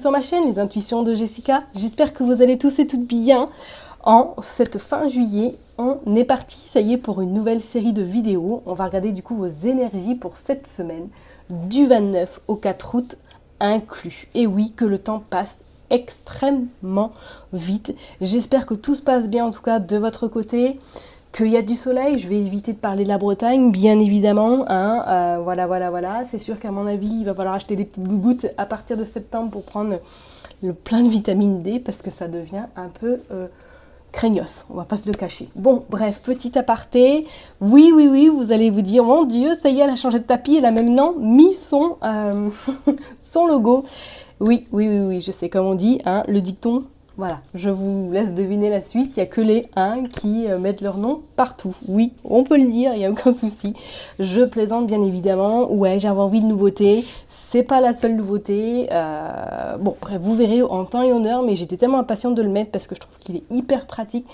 sur ma chaîne, les intuitions de Jessica. J'espère que vous allez tous et toutes bien. En cette fin juillet, on est parti, ça y est, pour une nouvelle série de vidéos. On va regarder du coup vos énergies pour cette semaine, du 29 au 4 août inclus. Et oui, que le temps passe extrêmement vite. J'espère que tout se passe bien en tout cas de votre côté. Qu'il y a du soleil, je vais éviter de parler de la Bretagne, bien évidemment. Hein, voilà. C'est sûr qu'à mon avis, il va falloir acheter des petites gougouttes à partir de septembre pour prendre le plein de vitamine D parce que ça devient un peu craignos, on va pas se le cacher. Bon, bref, petit aparté. Oui, vous allez vous dire, mon Dieu, ça y est, elle a changé de tapis, elle a même mis son, son logo. Oui, je sais, comme on dit, hein, le dicton. Voilà, je vous laisse deviner la suite. Il n'y a que les 1 qui mettent leur nom partout. Oui, on peut le dire, il n'y a aucun souci. Je plaisante bien évidemment. Ouais, j'avais envie de nouveautés. C'est pas la seule nouveauté. Bon, bref, vous verrez en temps et en heure, mais j'étais tellement impatiente de le mettre parce que je trouve qu'il est hyper pratique,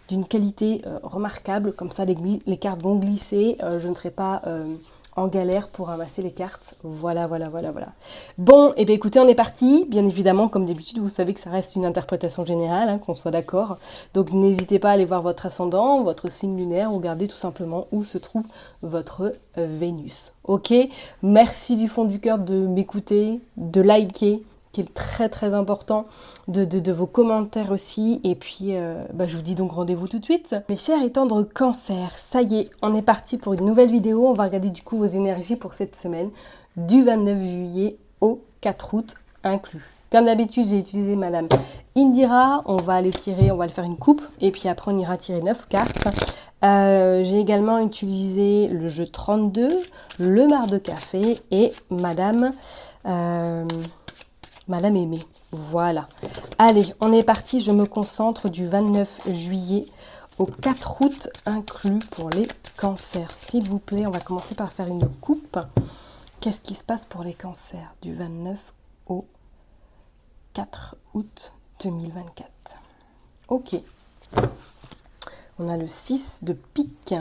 d'une qualité remarquable. Comme ça, les cartes vont glisser. Je ne serai pas en galère pour ramasser les cartes. Voilà. Bon, et bien écoutez, on est parti. Bien évidemment, comme d'habitude, vous savez que ça reste une interprétation générale, hein, qu'on soit d'accord. Donc n'hésitez pas à aller voir votre ascendant, votre signe lunaire, ou regarder tout simplement où se trouve votre Vénus. Ok? Merci du fond du cœur de m'écouter, de liker, qui est très important, de vos commentaires aussi. Et puis, je vous dis donc rendez-vous tout de suite. Mes chers et tendres cancers, ça y est, on est parti pour une nouvelle vidéo. On va regarder du coup vos énergies pour cette semaine, du 29 juillet au 4 août inclus. Comme d'habitude, j'ai utilisé Madame Indira. On va aller tirer, on va le faire une coupe. Et puis après, on ira tirer 9 cartes. J'ai également utilisé le jeu 32, le marc de café et Madame Aimée. Voilà. Allez, on est parti. Je me concentre du 29 juillet au 4 août inclus pour les cancers. S'il vous plaît, on va commencer par faire une coupe. Qu'est-ce qui se passe pour les cancers du 29 au 4 août 2024? Ok. On a le 6 de pique.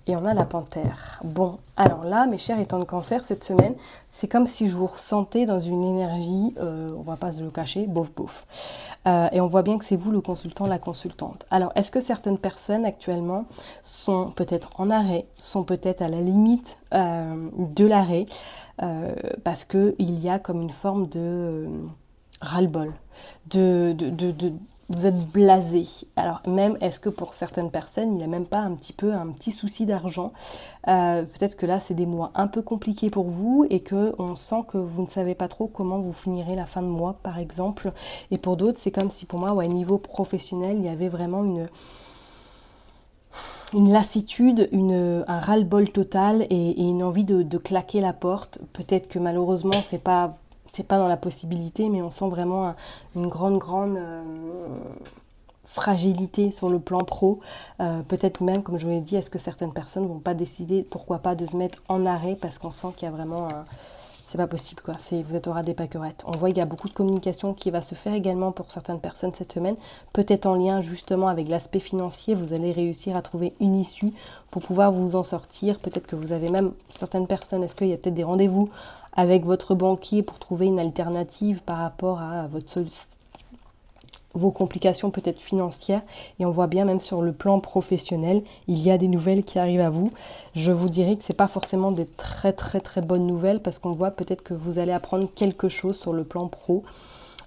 Et on a la panthère. Bon, alors là, mes chers étant de cancer, cette semaine, c'est comme si je vous ressentais dans une énergie, on va pas se le cacher, bof. Et on voit bien que c'est vous le consultant, la consultante. Alors, est-ce que certaines personnes actuellement sont peut-être en arrêt, sont peut-être à la limite de l'arrêt, parce qu'il y a comme une forme de ras-le-bol, vous êtes blasé. Alors même, est-ce que pour certaines personnes, il n'y a même pas un petit souci d'argent? Peut-être que là, c'est des mois un peu compliqués pour vous et qu'on sent que vous ne savez pas trop comment vous finirez la fin de mois, par exemple. Et pour d'autres, c'est comme si pour moi, au niveau professionnel, il y avait vraiment une lassitude, un ras-le-bol total et une envie de claquer la porte. Peut-être que malheureusement, c'est pas dans la possibilité, mais on sent vraiment une grande fragilité sur le plan pro. Peut-être même, comme je vous l'ai dit, est-ce que certaines personnes vont pas décider, pourquoi pas, de se mettre en arrêt parce qu'on sent qu'il y a vraiment c'est pas possible, quoi. Vous êtes au ras des pâquerettes. On voit qu'il y a beaucoup de communication qui va se faire également pour certaines personnes cette semaine. Peut-être en lien justement avec l'aspect financier, vous allez réussir à trouver une issue pour pouvoir vous en sortir. Peut-être que vous avez même certaines personnes, est-ce qu'il y a peut-être des rendez-vous avec votre banquier pour trouver une alternative par rapport à vos complications peut-être financières, et on voit bien même sur le plan professionnel, il y a des nouvelles qui arrivent à vous. Je vous dirais que c'est pas forcément des très bonnes nouvelles parce qu'on voit peut-être que vous allez apprendre quelque chose sur le plan pro.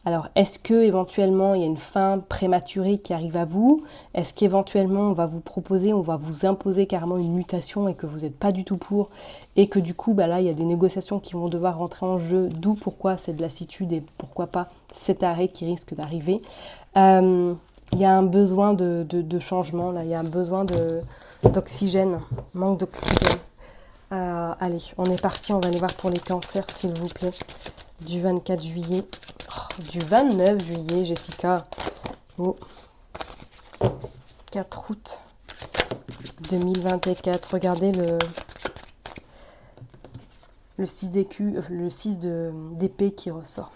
Alors, est-ce que éventuellement il y a une fin prématurée qui arrive à vous? Est-ce qu'éventuellement on va vous proposer, on va vous imposer carrément une mutation et que vous n'êtes pas du tout pour, et que du coup là il y a des négociations qui vont devoir rentrer en jeu, d'où pourquoi cette lassitude et pourquoi pas cet arrêt qui risque d'arriver. Il y a un besoin de changement, là, il y a un besoin d'oxygène, manque d'oxygène. Allez, on est parti, on va aller voir pour les cancers s'il vous plaît. Du 24 juillet, du 29 juillet, Jessica, au 4 août 2024. Regardez le 6 d'écu, le 6 d'épée qui ressort.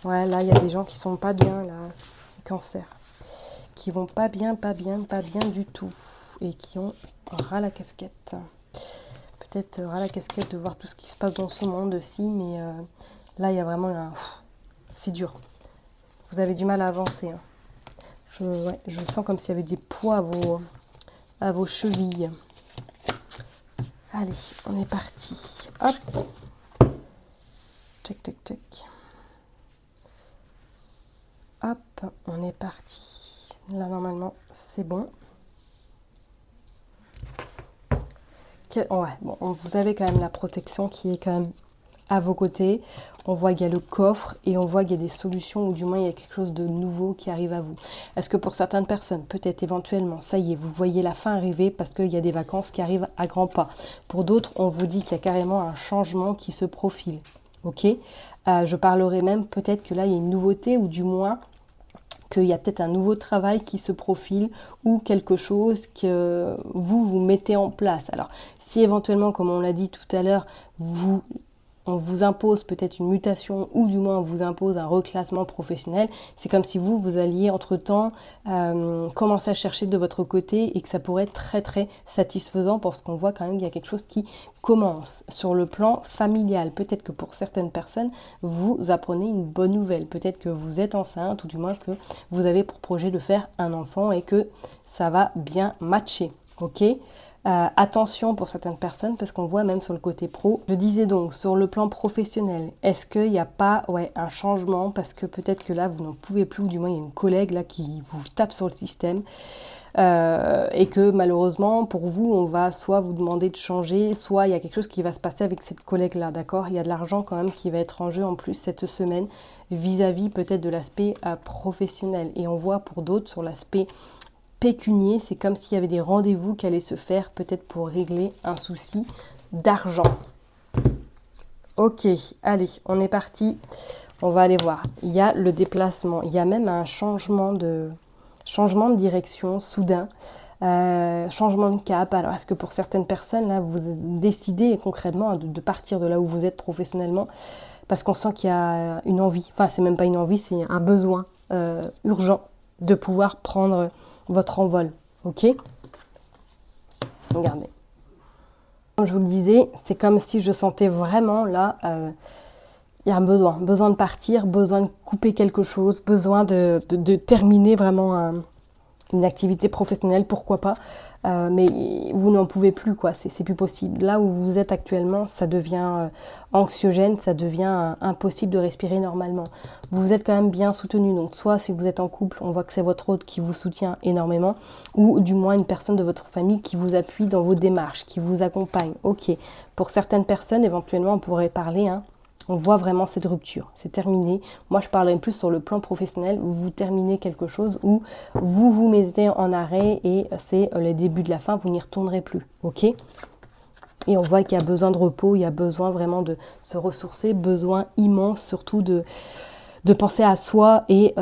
Ouais, là, il y a des gens qui sont pas bien, là, cancer, qui vont pas bien du tout, et qui ont ras la casquette. Peut-être ras la casquette de voir tout ce qui se passe dans ce monde aussi, mais là, il y a vraiment c'est dur. vous avez du mal à avancer. Hein. Je sens comme s'il y avait des poids à vos chevilles. Allez, on est parti. Hop. Tac, tac, tac. Hop, on est parti. Là, normalement, c'est bon. Ouais, bon, vous avez quand même la protection qui est quand même à vos côtés. On voit qu'il y a le coffre et on voit qu'il y a des solutions ou du moins il y a quelque chose de nouveau qui arrive à vous. Est-ce que pour certaines personnes, peut-être éventuellement, ça y est, vous voyez la fin arriver parce qu'il y a des vacances qui arrivent à grands pas. Pour d'autres, on vous dit qu'il y a carrément un changement qui se profile. Ok, je parlerai même peut-être que là il y a une nouveauté ou du moins qu'il y a peut-être un nouveau travail qui se profile ou quelque chose que vous mettez en place. Alors, si éventuellement, comme on l'a dit tout à l'heure, on vous impose peut-être une mutation ou du moins on vous impose un reclassement professionnel, c'est comme si vous alliez entre-temps commencer à chercher de votre côté et que ça pourrait être très très satisfaisant parce qu'on voit quand même qu'il y a quelque chose qui commence sur le plan familial. Peut-être que pour certaines personnes, vous apprenez une bonne nouvelle. Peut-être que vous êtes enceinte ou du moins que vous avez pour projet de faire un enfant et que ça va bien matcher. Ok ? Attention pour certaines personnes parce qu'on voit même sur le côté pro. Je disais donc sur le plan professionnel, est-ce qu'il n'y a pas un changement parce que peut-être que là vous n'en pouvez plus ou du moins il y a une collègue là qui vous tape sur le système et que malheureusement pour vous on va soit vous demander de changer, soit il y a quelque chose qui va se passer avec cette collègue là, d'accord? Il y a de l'argent quand même qui va être en jeu en plus cette semaine vis-à-vis peut-être de l'aspect professionnel et on voit pour d'autres sur l'aspect pécunier, c'est comme s'il y avait des rendez-vous qui allaient se faire peut-être pour régler un souci d'argent. Ok, allez, on est parti. On va aller voir. Il y a le déplacement. Il y a même un changement de direction soudain. Changement de cap. Alors, est-ce que pour certaines personnes, là, vous décidez concrètement de partir de là où vous êtes professionnellement parce qu'on sent qu'il y a une envie. Enfin, c'est même pas une envie, c'est un besoin urgent de pouvoir prendre votre envol, ok? Regardez. Comme je vous le disais, c'est comme si je sentais vraiment là, il y a un besoin de partir, besoin de couper quelque chose, besoin de terminer vraiment une activité professionnelle, pourquoi pas, mais vous n'en pouvez plus, quoi, c'est plus possible. Là où vous êtes actuellement, ça devient anxiogène, ça devient impossible de respirer normalement. Vous êtes quand même bien soutenu, donc soit si vous êtes en couple, on voit que c'est votre hôte qui vous soutient énormément, ou du moins une personne de votre famille qui vous appuie dans vos démarches, qui vous accompagne. Ok, pour certaines personnes, éventuellement, on pourrait parler, on voit vraiment cette rupture, c'est terminé. Moi, je parlerai plus sur le plan professionnel, vous terminez quelque chose où vous vous mettez en arrêt et c'est le début de la fin, vous n'y retournerez plus, ok? Et on voit qu'il y a besoin de repos, il y a besoin vraiment de se ressourcer, besoin immense surtout de penser à soi et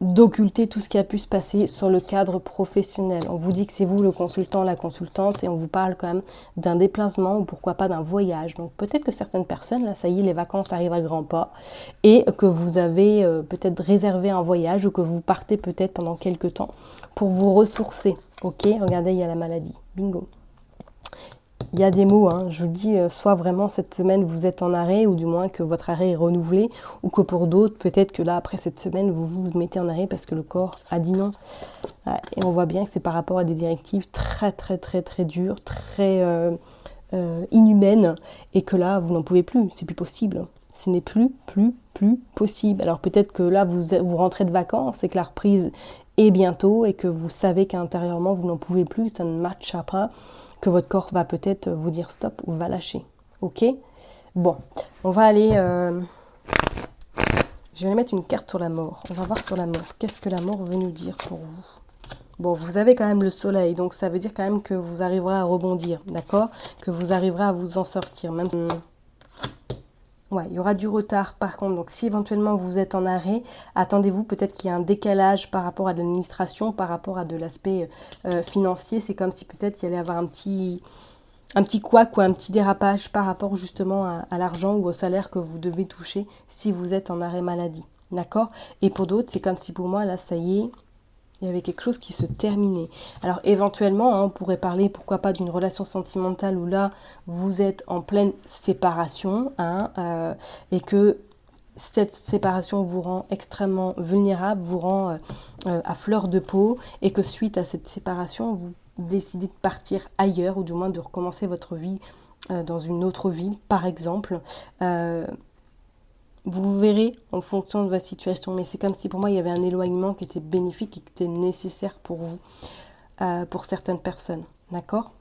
d'occulter tout ce qui a pu se passer sur le cadre professionnel. On vous dit que c'est vous le consultant, la consultante, et on vous parle quand même d'un déplacement ou pourquoi pas d'un voyage. Donc peut-être que certaines personnes, là ça y est, les vacances arrivent à grands pas et que vous avez peut-être réservé un voyage ou que vous partez peut-être pendant quelques temps pour vous ressourcer. Ok, regardez, il y a la maladie. Bingo. Il y a des mots, je vous dis, soit vraiment cette semaine vous êtes en arrêt ou du moins que votre arrêt est renouvelé ou que pour d'autres, peut-être que là après cette semaine vous vous mettez en arrêt parce que le corps a dit non. Et on voit bien que c'est par rapport à des directives très très très très dures, très inhumaines et que là vous n'en pouvez plus, c'est plus possible. Ce n'est plus possible. Alors peut-être que là vous rentrez de vacances et que la reprise est bientôt et que vous savez qu'intérieurement vous n'en pouvez plus, ça ne matchera pas, que votre corps va peut-être vous dire stop ou va lâcher. Ok? Bon, on va aller... Je vais aller mettre une carte sur la mort. On va voir sur la mort. Qu'est-ce que la mort veut nous dire pour vous? Bon, vous avez quand même le soleil, donc ça veut dire quand même que vous arriverez à rebondir, d'accord? Que vous arriverez à vous en sortir, même si... Ouais, il y aura du retard par contre, donc si éventuellement vous êtes en arrêt, attendez-vous peut-être qu'il y a un décalage par rapport à l'administration, par rapport à de l'aspect financier, c'est comme si peut-être il y allait avoir un petit couac ou un petit dérapage par rapport justement à l'argent ou au salaire que vous devez toucher si vous êtes en arrêt maladie, d'accord? Et pour d'autres, c'est comme si pour moi, là, ça y est, il y avait quelque chose qui se terminait. Alors éventuellement, on pourrait parler, pourquoi pas, d'une relation sentimentale où là, vous êtes en pleine séparation et que cette séparation vous rend extrêmement vulnérable, vous rend à fleur de peau, et que suite à cette séparation, vous décidez de partir ailleurs, ou du moins de recommencer votre vie dans une autre ville, par exemple. Vous verrez en fonction de votre situation, mais c'est comme si pour moi il y avait un éloignement qui était bénéfique et qui était nécessaire pour vous, pour certaines personnes, d'accord?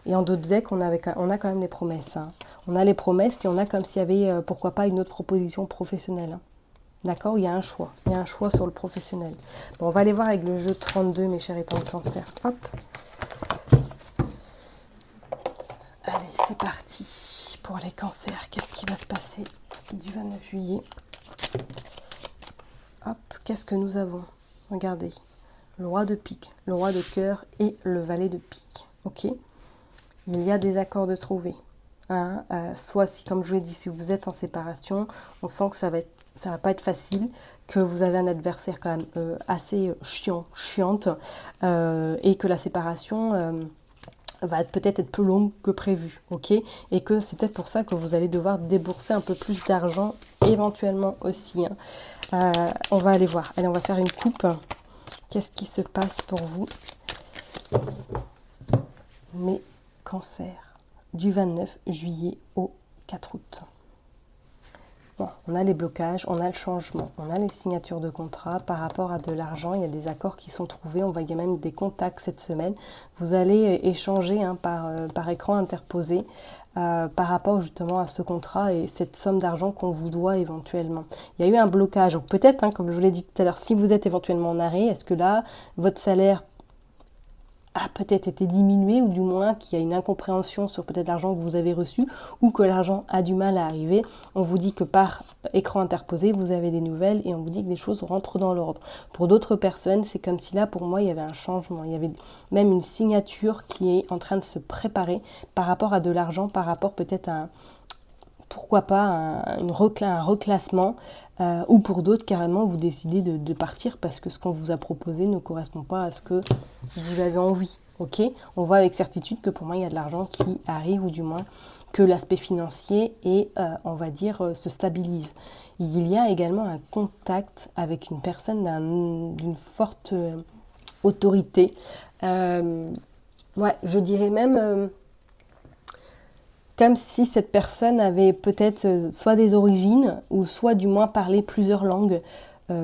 Et en d'autres decks, on a quand même les promesses. Hein. On a les promesses et on a comme s'il y avait, pourquoi pas, une autre proposition professionnelle. Hein. D'accord? Il y a un choix. Il y a un choix sur le professionnel. Bon, on va aller voir avec le jeu 32, mes chers étangs de Cancer. Hop. Allez, c'est parti pour les cancers. Qu'est-ce qui va se passer du 29 juillet? Hop, qu'est-ce que nous avons? Regardez. Le roi de pique, le roi de cœur et le valet de pique. Ok? Il y a des accords de trouver. Hein, soit si, comme je vous l'ai dit, si vous êtes en séparation, on sent que ça va pas être facile, que vous avez un adversaire quand même assez chiante, et que la séparation va peut-être être plus longue que prévu, ok? Et que c'est peut-être pour ça que vous allez devoir débourser un peu plus d'argent, éventuellement aussi. Hein. On va aller voir. Allez, on va faire une coupe. Qu'est-ce qui se passe pour vous, mes cancers, du 29 juillet au 4 août? Bon, on a les blocages, on a le changement, on a les signatures de contrat par rapport à de l'argent. Il y a des accords qui sont trouvés, on va y a même des contacts cette semaine. Vous allez échanger hein, par écran interposé par rapport justement à ce contrat et cette somme d'argent qu'on vous doit éventuellement. Il y a eu un blocage, donc peut-être, hein, comme je vous l'ai dit tout à l'heure, si vous êtes éventuellement en arrêt, est-ce que là, votre salaire a peut-être été diminué, ou du moins qu'il y a une incompréhension sur peut-être l'argent que vous avez reçu, ou que l'argent a du mal à arriver. On vous dit que par écran interposé, vous avez des nouvelles et on vous dit que les choses rentrent dans l'ordre. Pour d'autres personnes, c'est comme si là, pour moi, il y avait un changement. Il y avait même une signature qui est en train de se préparer par rapport à de l'argent, par rapport peut-être à pourquoi pas un reclassement, ou pour d'autres, carrément, vous décidez de partir parce que ce qu'on vous a proposé ne correspond pas à ce que vous avez envie. Ok? On voit avec certitude que pour moi, il y a de l'argent qui arrive, ou du moins que l'aspect financier et, on va dire, se stabilise. Il y a également un contact avec une personne d'une forte autorité. Ouais, je dirais même comme si cette personne avait peut-être soit des origines, ou soit du moins parlé plusieurs langues,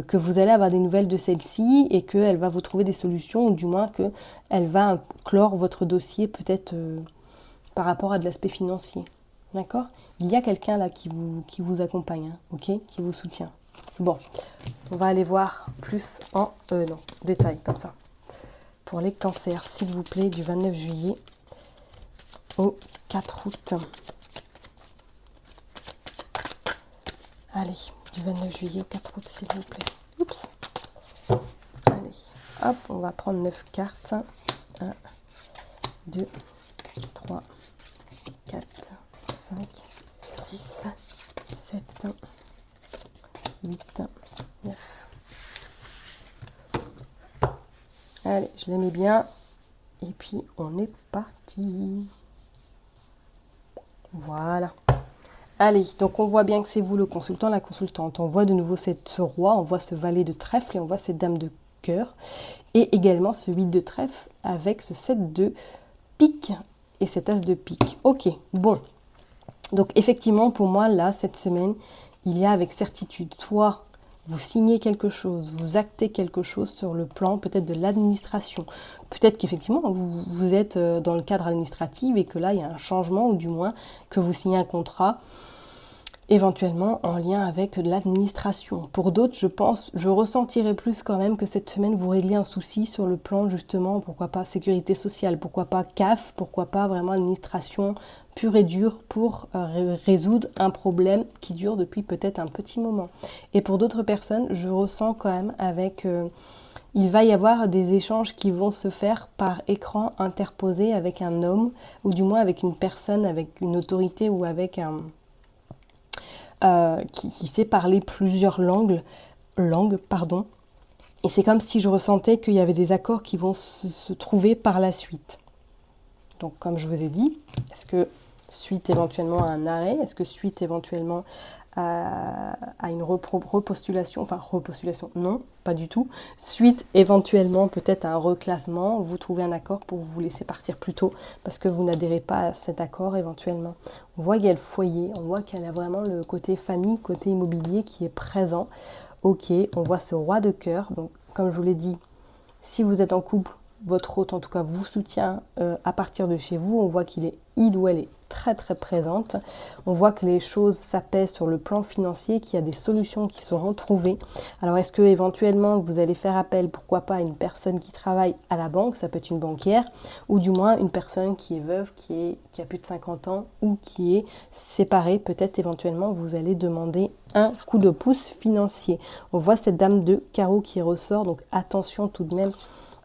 que vous allez avoir des nouvelles de celle-ci et qu'elle va vous trouver des solutions, ou du moins qu'elle va clore votre dossier peut-être par rapport à de l'aspect financier. D'accord? Il y a quelqu'un là qui vous accompagne, hein, ok? Qui vous soutient. Bon, on va aller voir plus en détail, comme ça. Pour les cancers, s'il vous plaît, du 29 juillet au 4 août. Allez, du 29 juillet au 4 août, s'il vous plaît. Oups. Allez, hop, on va prendre 9 cartes. 1, 2, 3, 4, 5, 6, 7, 8, 9. Allez, je les mets bien. Et puis, on est parti. Voilà. Allez, donc on voit bien que c'est vous le consultant, la consultante. On voit de nouveau ce roi, on voit ce valet de trèfle et on voit cette dame de cœur. Et également ce 8 de trèfle avec ce 7 de pique et cet as de pique. Ok, bon. Donc effectivement, pour moi, là, cette semaine, il y a avec certitude, soit vous signez quelque chose, vous actez quelque chose sur le plan peut-être de l'administration. Peut-être qu'effectivement, vous êtes dans le cadre administratif et que là, il y a un changement, ou du moins que vous signez un contrat éventuellement en lien avec l'administration. Pour d'autres, je ressentirais plus quand même que cette semaine, vous réglez un souci sur le plan justement, pourquoi pas sécurité sociale, pourquoi pas CAF, pourquoi pas vraiment administration pure et dure pour résoudre un problème qui dure depuis peut-être un petit moment. Et pour d'autres personnes, je ressens quand même avec... il va y avoir des échanges qui vont se faire par écran interposé avec un homme, ou du moins avec une personne, avec une autorité, ou avec un... qui sait parler plusieurs langues, et c'est comme si je ressentais qu'il y avait des accords qui vont se trouver par la suite. Donc comme je vous ai dit, est-ce que suite éventuellement à un arrêt, est-ce que suite éventuellement à une repostulation, enfin repostulation, non, pas du tout, suite éventuellement peut-être à un reclassement, vous trouvez un accord pour vous laisser partir plus tôt parce que vous n'adhérez pas à cet accord éventuellement. On voit qu'il y a le foyer, on voit qu'elle a vraiment le côté famille, côté immobilier qui est présent. Ok, on voit ce roi de cœur, donc comme je vous l'ai dit, si vous êtes en couple, votre hôte en tout cas vous soutient à partir de chez vous, on voit il ou elle est très très présente, on voit que les choses s'apaisent sur le plan financier, qu'il y a des solutions qui seront trouvées. Alors est-ce que éventuellement vous allez faire appel, pourquoi pas, à une personne qui travaille à la banque, ça peut être une banquière, ou du moins une personne qui est veuve, qui a plus de 50 ans, ou qui est séparée, peut-être éventuellement vous allez demander un coup de pouce financier. On voit cette dame de carreau qui ressort, donc attention tout de même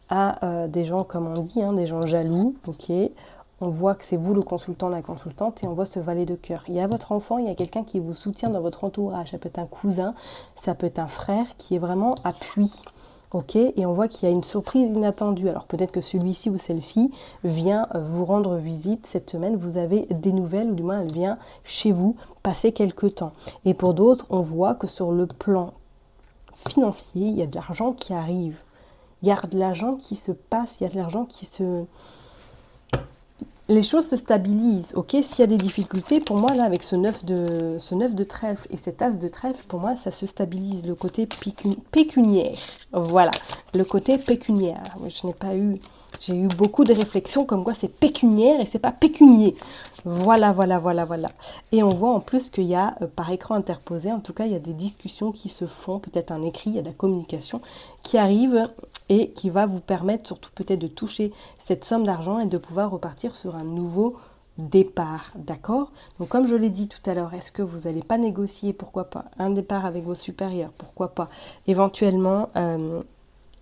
à des gens, comme on dit, des gens jaloux, ok. On voit que c'est vous le consultant, la consultante, et on voit ce valet de cœur. Il y a votre enfant, il y a quelqu'un qui vous soutient dans votre entourage. Ça peut être un cousin, ça peut être un frère qui est vraiment appui. Ok, et on voit qu'il y a une surprise inattendue. Alors peut-être que celui-ci ou celle-ci vient vous rendre visite cette semaine. Vous avez des nouvelles, ou du moins elle vient chez vous passer quelques temps. Et pour d'autres, on voit que sur le plan financier, il y a de l'argent qui arrive. Il y a de l'argent qui se passe, il y a de l'argent qui se... Les choses se stabilisent, ok. S'il y a des difficultés, pour moi, là, avec ce 9 de trèfle et cet as de trèfle, pour moi, ça se stabilise, le côté pécuniaire. Voilà, le côté pécuniaire. Je n'ai pas eu... J'ai eu beaucoup de réflexions comme quoi c'est pécuniaire et c'est pas pécunier. Voilà. Et on voit en plus qu'il y a, par écran interposé, en tout cas, il y a des discussions qui se font, peut-être un écrit, il y a de la communication qui arrive et qui va vous permettre surtout peut-être de toucher cette somme d'argent et de pouvoir repartir sur un nouveau départ, d'accord? Donc comme je l'ai dit tout à l'heure, est-ce que vous n'allez pas négocier, pourquoi pas, un départ avec vos supérieurs, pourquoi pas, éventuellement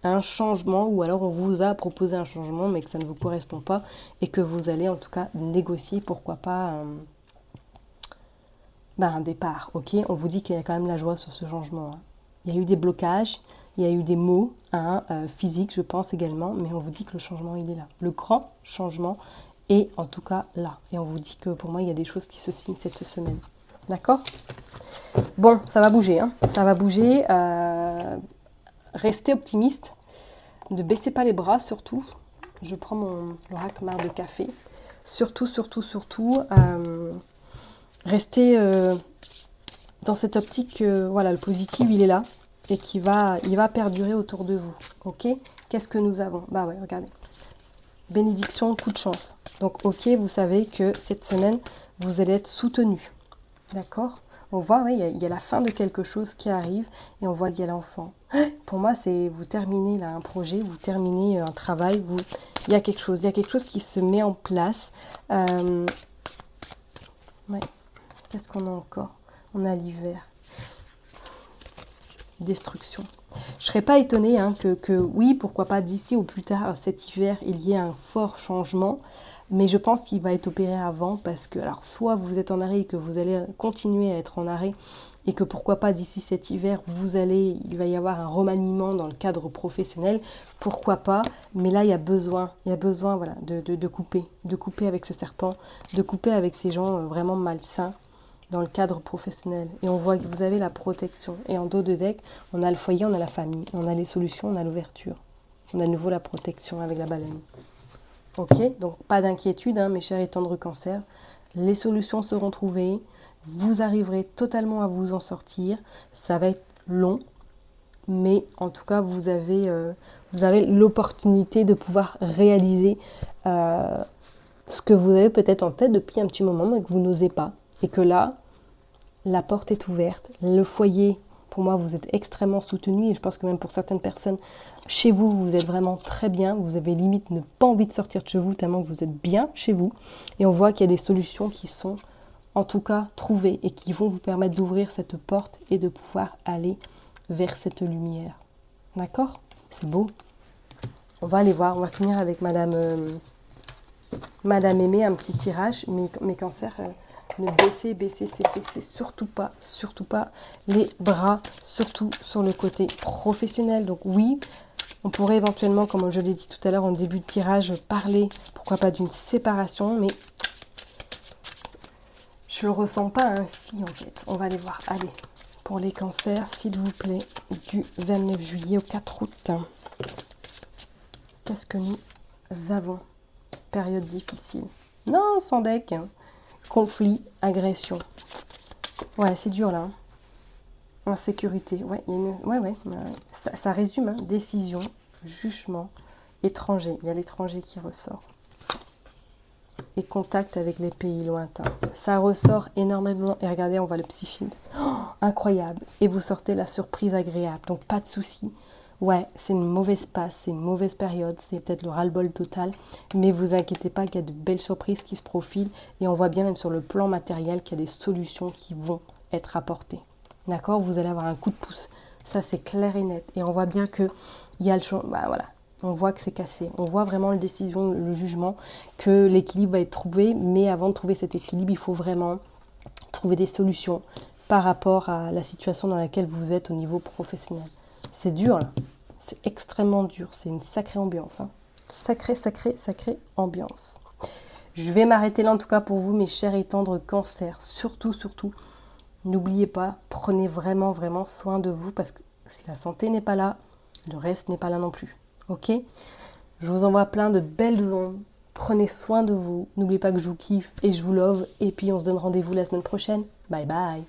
un changement, ou alors on vous a proposé un changement mais que ça ne vous correspond pas et que vous allez en tout cas négocier, pourquoi pas un départ, ok? On vous dit qu'il y a quand même la joie sur ce changement. Il y a eu des blocages, il y a eu des mots physiques, je pense également, mais on vous dit que le changement, il est là. Le grand changement est en tout cas là. Et on vous dit que pour moi, il y a des choses qui se signent cette semaine. D'accord? Bon, ça va bouger, ça va bouger. Restez optimiste. Ne baissez pas les bras, surtout. Je prends l'oracle marre de café. Surtout, restez dans cette optique, voilà, le positif, il est là. Et il va perdurer autour de vous. Ok? Qu'est-ce que nous avons? Bah ouais, regardez. Bénédiction, coup de chance. Donc, ok, vous savez que cette semaine, vous allez être soutenu. D'accord? On voit, oui, il y a la fin de quelque chose qui arrive et on voit qu'il y a l'enfant. Pour moi, c'est vous terminez là un projet, vous terminez un travail, il y a quelque chose qui se met en place. Ouais. Qu'est-ce qu'on a encore? On a l'hiver. Destruction. Je ne serais pas étonnée que oui, pourquoi pas d'ici ou plus tard cet hiver, il y ait un fort changement, mais je pense qu'il va être opéré avant parce que, alors, soit vous êtes en arrêt et que vous allez continuer à être en arrêt et que pourquoi pas d'ici cet hiver, il va y avoir un remaniement dans le cadre professionnel, pourquoi pas, mais là il y a besoin voilà, de couper avec ce serpent, de couper avec ces gens vraiment malsains dans le cadre professionnel. Et on voit que vous avez la protection. Et en dos de deck, on a le foyer, on a la famille, on a les solutions, on a l'ouverture. On a à nouveau la protection avec la baleine. Ok, donc pas d'inquiétude, mes chers et tendres cancers. Les solutions seront trouvées. Vous arriverez totalement à vous en sortir. Ça va être long, mais en tout cas, vous avez l'opportunité de pouvoir réaliser ce que vous avez peut-être en tête depuis un petit moment, mais que vous n'osez pas. Et que là, la porte est ouverte. Le foyer, pour moi, vous êtes extrêmement soutenu. Et je pense que même pour certaines personnes, chez vous, vous êtes vraiment très bien. Vous avez limite pas envie de sortir de chez vous tellement que vous êtes bien chez vous. Et on voit qu'il y a des solutions qui sont en tout cas trouvées et qui vont vous permettre d'ouvrir cette porte et de pouvoir aller vers cette lumière. D'accord? C'est beau. On va aller voir. On va finir avec Madame Aimée, un petit tirage. Mes cancers... Ne baissez surtout pas les bras, surtout sur le côté professionnel. Donc oui, on pourrait éventuellement, comme je l'ai dit tout à l'heure en début de tirage, parler, pourquoi pas d'une séparation, mais Je le ressens pas ainsi en fait. On va aller voir. Allez, pour les cancers, s'il vous plaît, du 29 juillet au 4 août. Qu'est-ce que nous avons? Période difficile. Non, sans deck. Conflit, agression. Ouais, c'est dur là. Insécurité. Ouais, ouais. Ça résume. Décision, jugement, étranger. Il y a l'étranger qui ressort. Et contact avec les pays lointains. Ça ressort énormément. Et regardez, on voit le psychisme. Oh, incroyable. Et vous sortez la surprise agréable. Donc pas de souci. Ouais, c'est une mauvaise passe, c'est une mauvaise période, c'est peut-être le ras-le-bol total. Mais vous inquiétez pas qu'il y a de belles surprises qui se profilent. Et on voit bien même sur le plan matériel qu'il y a des solutions qui vont être apportées. D'accord? Vous allez avoir un coup de pouce. Ça, c'est clair et net. Et on voit bien qu'il y a le changement. Bah, voilà. On voit que c'est cassé. On voit vraiment la décision, le jugement, que l'équilibre va être trouvé. Mais avant de trouver cet équilibre, il faut vraiment trouver des solutions par rapport à la situation dans laquelle vous êtes au niveau professionnel. C'est dur, là. C'est extrêmement dur. C'est une sacrée ambiance. Hein. Sacrée ambiance. Je vais m'arrêter là, en tout cas, pour vous, mes chers et tendres cancers. Surtout, n'oubliez pas, prenez vraiment soin de vous, parce que si la santé n'est pas là, le reste n'est pas là non plus. Ok? Je vous envoie plein de belles ondes. Prenez soin de vous. N'oubliez pas que je vous kiffe et je vous love. Et puis on se donne rendez-vous la semaine prochaine. Bye bye.